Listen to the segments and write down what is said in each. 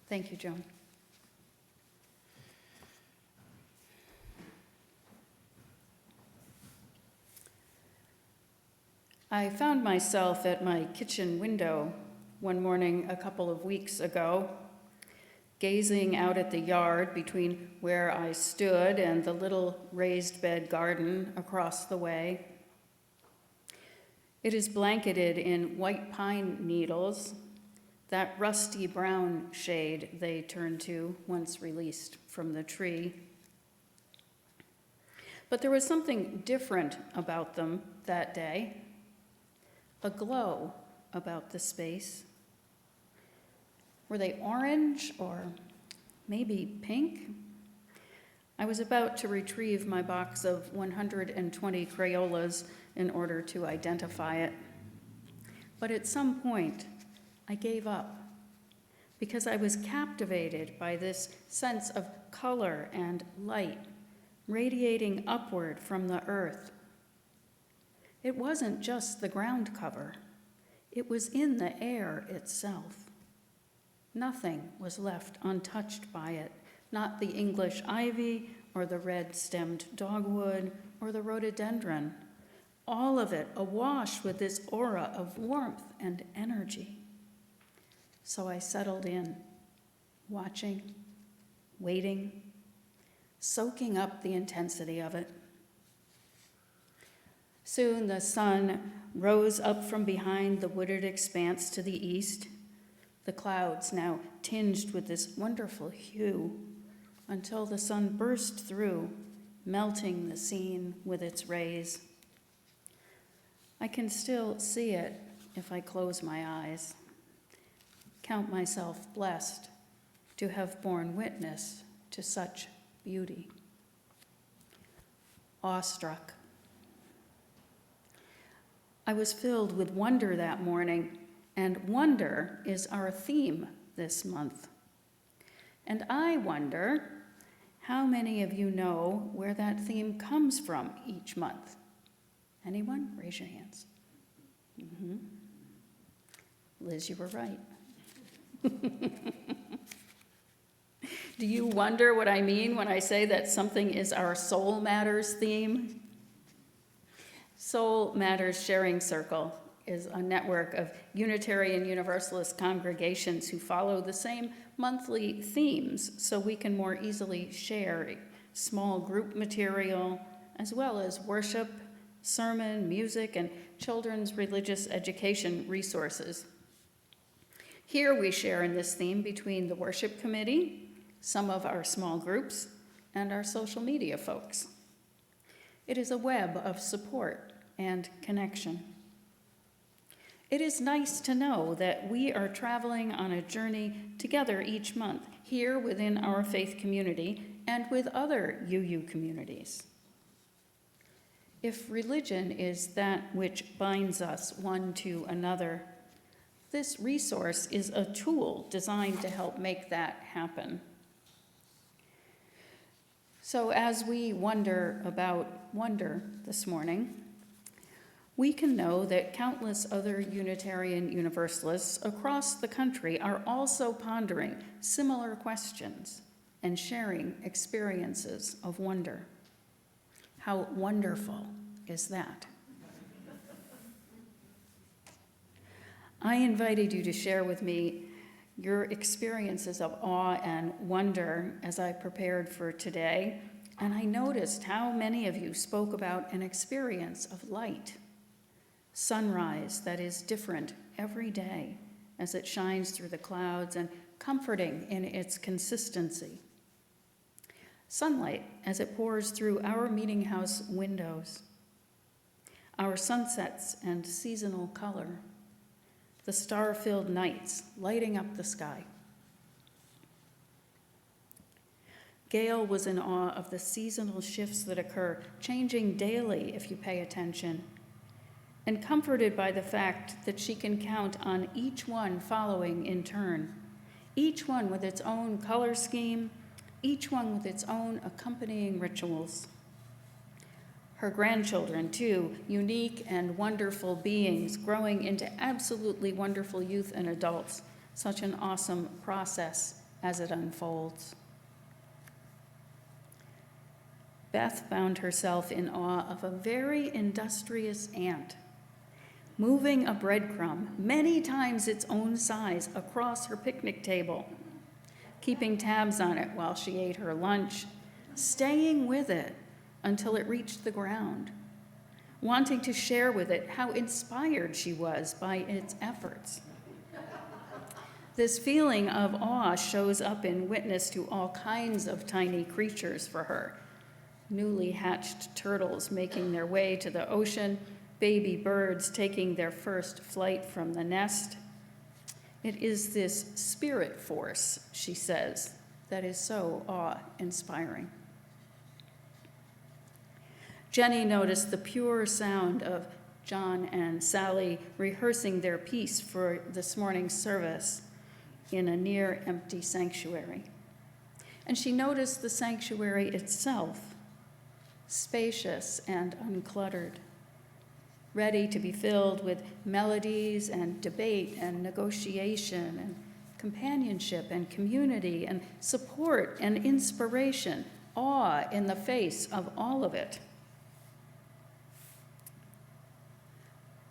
Thank you, Joan. I found myself at my kitchen window one morning a couple of weeks ago, gazing out at the yard between where I stood and the little raised bed garden across the way. It is blanketed in white pine needles, that rusty brown shade they turn to once released from the tree. But there was something different about them that day, a glow about the space. Were they orange or maybe pink? I was about to retrieve my box of 120 Crayolas in order to identify it. But at some point, I gave up because I was captivated by this sense of color and light radiating upward from the earth. It wasn't just the ground cover. It was in the air itself. Nothing was left untouched by it, not the English ivy or the red-stemmed dogwood or the rhododendron. All of it awash with this aura of warmth and energy. So I settled in, watching, waiting, soaking up the intensity of it. Soon the sun rose up from behind the wooded expanse to the east, the clouds now tinged with this wonderful hue, until the sun burst through, melting the scene with its rays. I can still see it if I close my eyes. Count myself blessed to have borne witness to such beauty. Awestruck. I was filled with wonder that morning, and wonder is our theme this month. And I wonder how many of you know where that theme comes from each month? Anyone? Raise your hands. Mm-hmm. Liz, you were right. Do you wonder what I mean when I say that something is our Soul Matters theme? Soul Matters Sharing Circle is a network of Unitarian Universalist congregations who follow the same monthly themes so we can more easily share small group material as well as worship, sermon, music, and children's religious education resources. Here we share in this theme between the worship committee, some of our small groups, and our social media folks. It is a web of support and connection. It is nice to know that we are traveling on a journey together each month, here within our faith community and with other UU communities. If religion is that which binds us one to another, this resource is a tool designed to help make that happen. So as we wonder about wonder this morning, we can know that countless other Unitarian Universalists across the country are also pondering similar questions and sharing experiences of wonder. How wonderful is that? I invited you to share with me your experiences of awe and wonder as I prepared for today, and I noticed how many of you spoke about an experience of light, sunrise that is different every day as it shines through the clouds and comforting in its consistency. Sunlight as it pours through our meeting house windows, our sunsets and seasonal color, the star-filled nights lighting up the sky. Gail was in awe of the seasonal shifts that occur, changing daily if you pay attention, and comforted by the fact that she can count on each one following in turn, each one with its own color scheme, each one with its own accompanying rituals. Her grandchildren, too, unique and wonderful beings growing into absolutely wonderful youth and adults, such an awesome process as it unfolds. Beth found herself in awe of a very industrious ant, moving a breadcrumb many times its own size across her picnic table, keeping tabs on it while she ate her lunch, staying with it until it reached the ground, wanting to share with it how inspired she was by its efforts. This feeling of awe shows up in witness to all kinds of tiny creatures for her. Newly hatched turtles making their way to the ocean, baby birds taking their first flight from the nest. It is this spirit force, she says, that is so awe-inspiring. Jenny noticed the pure sound of John and Sally rehearsing their piece for this morning's service in a near-empty sanctuary. And she noticed the sanctuary itself, spacious and uncluttered, ready to be filled with melodies and debate and negotiation and companionship and community and support and inspiration, awe in the face of all of it.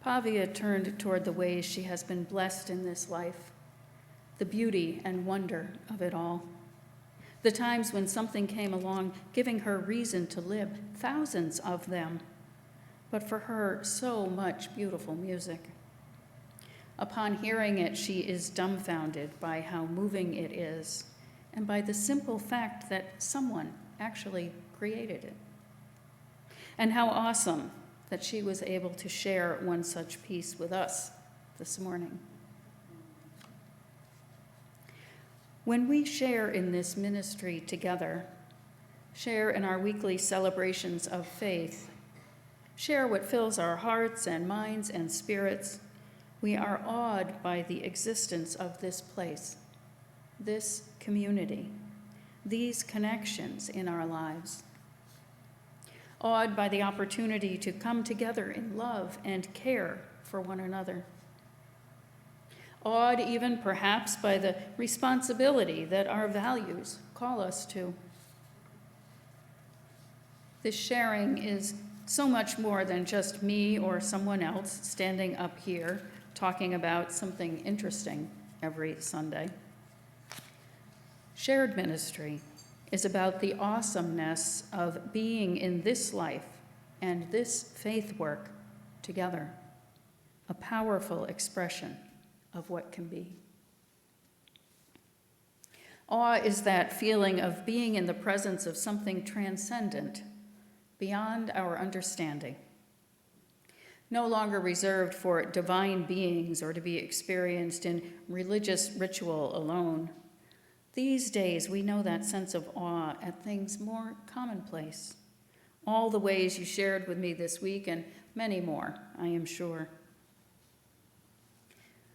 Pavia turned toward the ways she has been blessed in this life, the beauty and wonder of it all. The times when something came along giving her reason to live, thousands of them, but for her, so much beautiful music. Upon hearing it, she is dumbfounded by how moving it is and by the simple fact that someone actually created it. And how awesome that she was able to share one such piece with us this morning. When we share in this ministry together, share in our weekly celebrations of faith, share what fills our hearts and minds and spirits, we are awed by the existence of this place, this community, these connections in our lives. Awed by the opportunity to come together in love and care for one another. Awed even perhaps by the responsibility that our values call us to. This sharing is so much more than just me or someone else standing up here talking about something interesting every Sunday. Shared ministry is about the awesomeness of being in this life and this faith work together, a powerful expression of what can be. Awe is that feeling of being in the presence of something transcendent, beyond our understanding, no longer reserved for divine beings or to be experienced in religious ritual alone. These days, we know that sense of awe at things more commonplace. All the ways you shared with me this week, and many more, I am sure.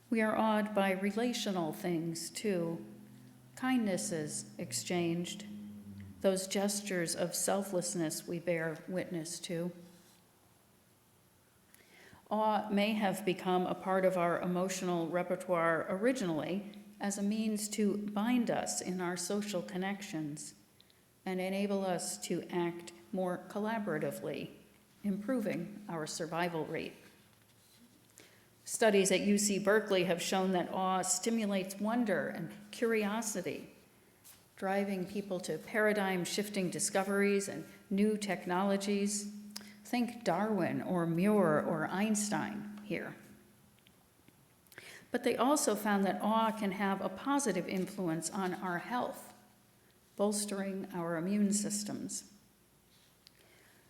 We are awed by relational things, too. Kindnesses exchanged, those gestures of selflessness we bear witness to. Awe may have become a part of our emotional repertoire originally, as a means to bind us in our social connections and enable us to act more collaboratively, improving our survival rate. Studies at UC Berkeley have shown that awe stimulates wonder and curiosity, driving people to paradigm-shifting discoveries and new technologies. Think Darwin or Muir or Einstein here. But they also found that awe can have a positive influence on our health, bolstering our immune systems.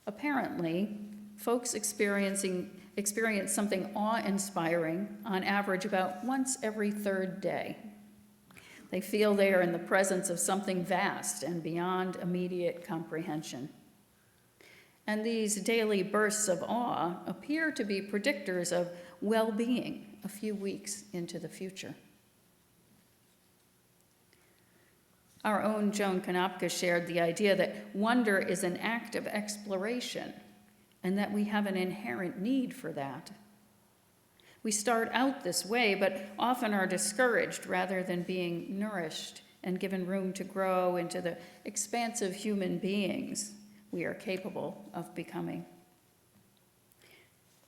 Apparently, folks experience something awe-inspiring on average about once every third day. They feel they are in the presence of something vast and beyond immediate comprehension. And these daily bursts of awe appear to be predictors of well-being a few weeks into the future. Our own Joan Konopka shared the idea that wonder is an act of exploration and that we have an inherent need for that. We start out this way, but often are discouraged rather than being nourished and given room to grow into the expansive human beings we are capable of becoming.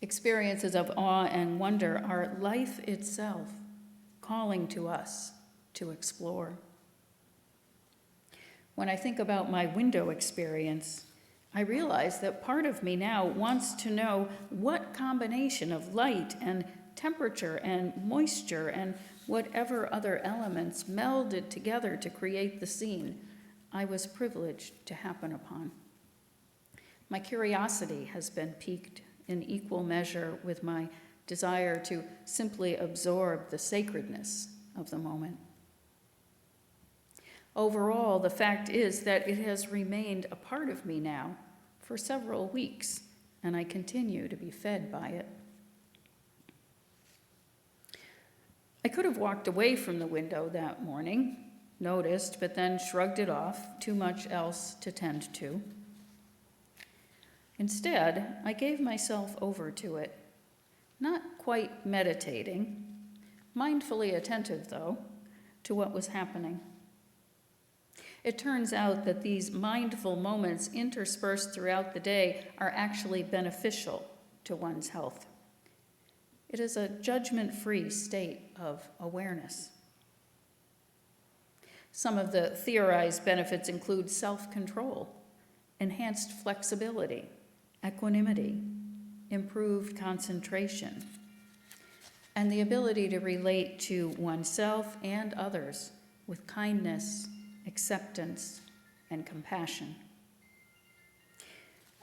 Experiences of awe and wonder are life itself, calling to us to explore. When I think about my window experience, I realize that part of me now wants to know what combination of light and temperature and moisture and whatever other elements melded together to create the scene I was privileged to happen upon. My curiosity has been piqued in equal measure with my desire to simply absorb the sacredness of the moment. Overall, the fact is that it has remained a part of me now for several weeks, and I continue to be fed by it. I could have walked away from the window that morning, noticed, but then shrugged it off, too much else to tend to. Instead, I gave myself over to it, not quite meditating, mindfully attentive, though, to what was happening. It turns out that these mindful moments interspersed throughout the day are actually beneficial to one's health. It is a judgment-free state of awareness. Some of the theorized benefits include self-control, enhanced flexibility, equanimity, improved concentration, and the ability to relate to oneself and others with kindness, acceptance, and compassion.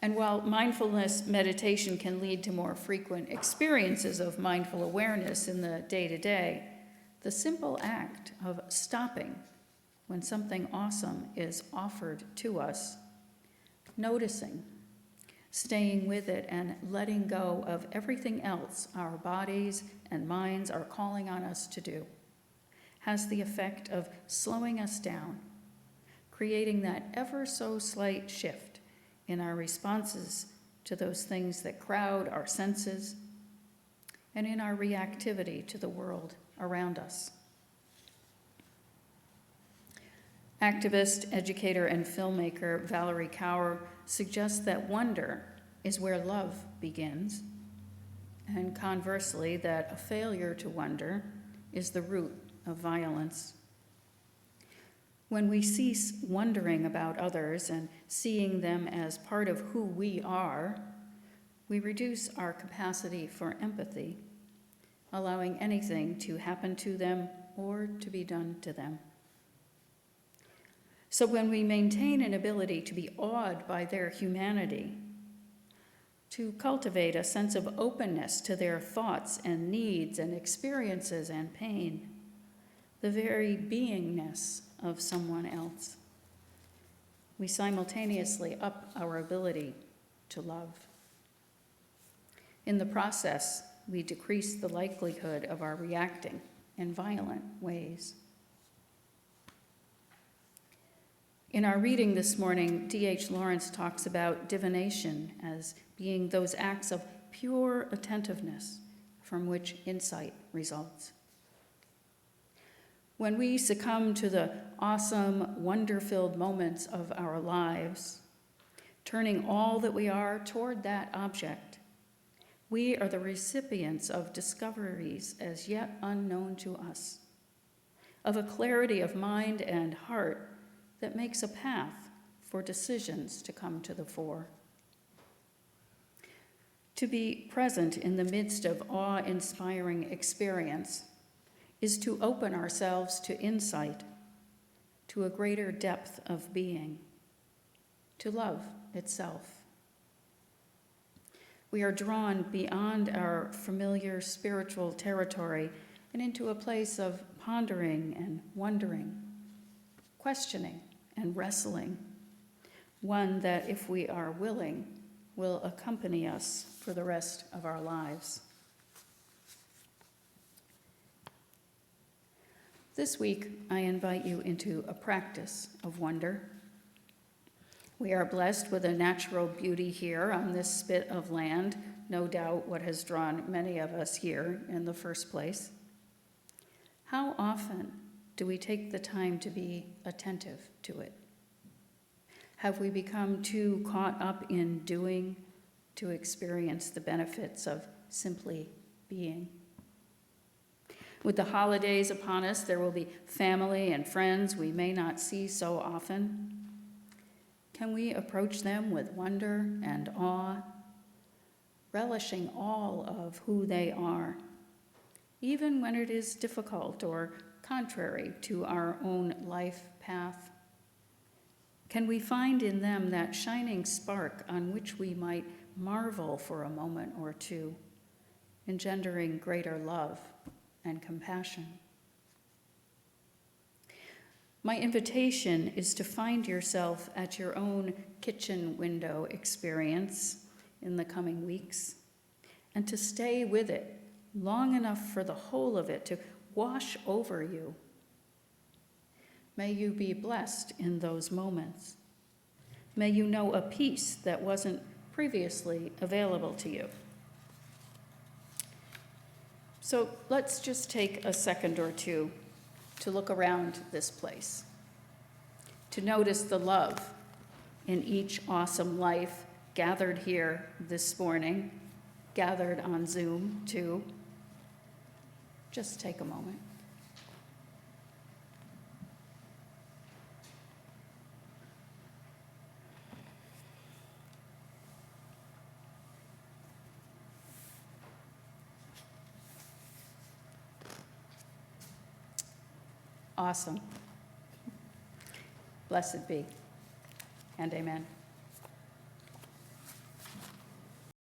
And while mindfulness meditation can lead to more frequent experiences of mindful awareness in the day-to-day, the simple act of stopping when something awesome is offered to us, noticing, staying with it, and letting go of everything else our bodies and minds are calling on us to do, has the effect of slowing us down, creating that ever so slight shift in our responses to those things that crowd our senses and in our reactivity to the world around us. Activist, educator, and filmmaker Valerie Kaur suggests that wonder is where love begins, and conversely, that a failure to wonder is the root of violence. When we cease wondering about others and seeing them as part of who we are, we reduce our capacity for empathy, allowing anything to happen to them or to be done to them. So when we maintain an ability to be awed by their humanity, to cultivate a sense of openness to their thoughts and needs and experiences and pain, the very beingness of someone else, we simultaneously up our ability to love. In the process, we decrease the likelihood of our reacting in violent ways. In our reading this morning, D.H. Lawrence talks about divination as being those acts of pure attentiveness from which insight results. When we succumb to the awesome, wonder-filled moments of our lives, turning all that we are toward that object, we are the recipients of discoveries as yet unknown to us, of a clarity of mind and heart that makes a path for decisions to come to the fore. To be present in the midst of awe-inspiring experience is to open ourselves to insight, to a greater depth of being, to love itself. We are drawn beyond our familiar spiritual territory and into a place of pondering and wondering, questioning and wrestling, one that, if we are willing, will accompany us for the rest of our lives. This week, I invite you into a practice of wonder. We are blessed with a natural beauty here on this spit of land, no doubt what has drawn many of us here in the first place. How often do we take the time to be attentive to it? Have we become too caught up in doing to experience the benefits of simply being? With the holidays upon us, there will be family and friends we may not see so often. Can we approach them with wonder and awe, relishing all of who they are, even when it is difficult or contrary to our own life path? Can we find in them that shining spark on which we might marvel for a moment or two, engendering greater love and compassion? My invitation is to find yourself at your own kitchen window experience in the coming weeks, and to stay with it long enough for the whole of it to wash over you. May you be blessed in those moments. May you know a peace that wasn't previously available to you. So let's just take a second or two to look around this place, to notice the love in each awesome life gathered here this morning, gathered on Zoom too. Just take a moment. Awesome. Blessed be, and amen.